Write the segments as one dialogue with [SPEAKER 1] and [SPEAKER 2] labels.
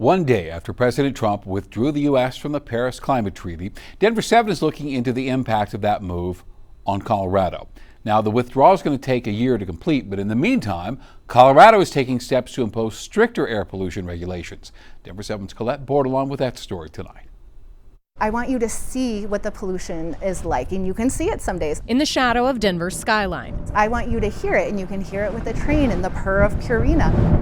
[SPEAKER 1] One day after President Trump withdrew the U.S. from the Paris Climate Treaty, Denver 7 is looking into the impact of that move on Colorado. Now, the withdrawal is going to take a year to complete, but in the meantime, Colorado is taking steps to impose stricter air pollution regulations. Denver 7's Colette Bordelon with that story tonight.
[SPEAKER 2] I want you to see what the pollution is like, and you can see it some days.
[SPEAKER 3] In the shadow of Denver's skyline.
[SPEAKER 2] I want you to hear it, and you can hear it with the train and the purr of Purina.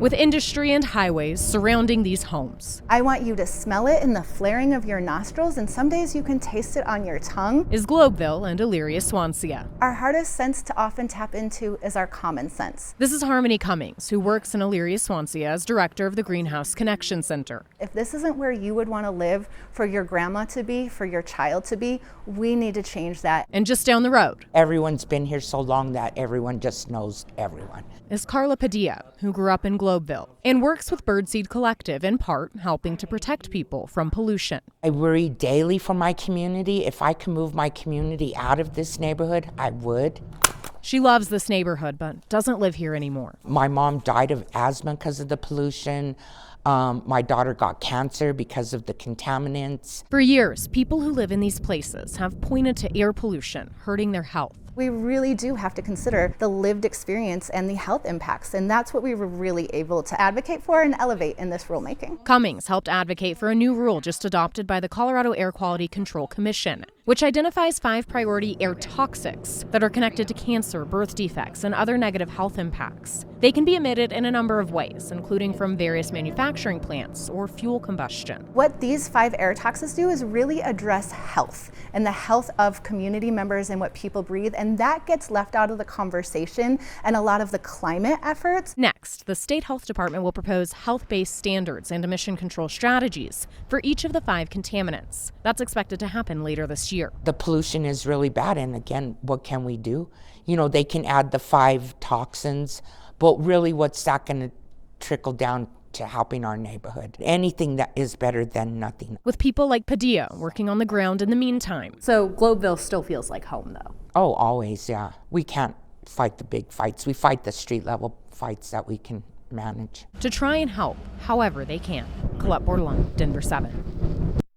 [SPEAKER 3] With industry and highways surrounding these homes.
[SPEAKER 2] I want you to smell it in the flaring of your nostrils, and some days you can taste it on your tongue.
[SPEAKER 3] Is Globeville and Elyria Swansea.
[SPEAKER 2] Our hardest sense to often tap into is our common sense.
[SPEAKER 3] This is Harmony Cummings, who works in Elyria Swansea as director of the Greenhouse Connection Center.
[SPEAKER 2] If this isn't where you would want to live, for your grandma to be, for your child to be, we need to change that.
[SPEAKER 3] And just down the road.
[SPEAKER 4] Everyone's been here so long that everyone just knows everyone.
[SPEAKER 3] Is Carla Padilla, who grew up in Globeville and works with Birdseed Collective, in part helping to protect people from pollution.
[SPEAKER 4] I worry daily for my community. If I can move my community out of this neighborhood, I would.
[SPEAKER 3] She loves this neighborhood, but doesn't live here anymore.
[SPEAKER 4] My mom died of asthma because of the pollution. My daughter got cancer because of the contaminants.
[SPEAKER 3] For years, people who live in these places have pointed to air pollution hurting their health.
[SPEAKER 2] We really do have to consider the lived experience and the health impacts, and that's what we were really able to advocate for and elevate in this rulemaking.
[SPEAKER 3] Cummings helped advocate for a new rule just adopted by the Colorado Air Quality Control Commission, which identifies 5 priority air toxics that are connected to cancer, birth defects, and other negative health impacts. They can be emitted in a number of ways, including from various manufacturing plants or fuel combustion.
[SPEAKER 2] What these 5 air toxics do is really address health and the health of community members and what people breathe, and that gets left out of the conversation and a lot of the climate efforts.
[SPEAKER 3] Next, the state health department will propose health-based standards and emission control strategies for each of the 5 contaminants. That's expected to happen later this year.
[SPEAKER 4] The pollution is really bad, and again, what can we do? You know, they can add the 5 toxins, but really what's that going to trickle down to helping our neighborhood? Anything that is better than nothing.
[SPEAKER 3] With people like Padilla working on the ground in the meantime.
[SPEAKER 5] So Globeville still feels like home, though?
[SPEAKER 4] Oh, always, yeah. We can't fight the big fights. We fight the street level fights that we can manage.
[SPEAKER 3] To try and help however they can. Colette Bordelon, Denver 7.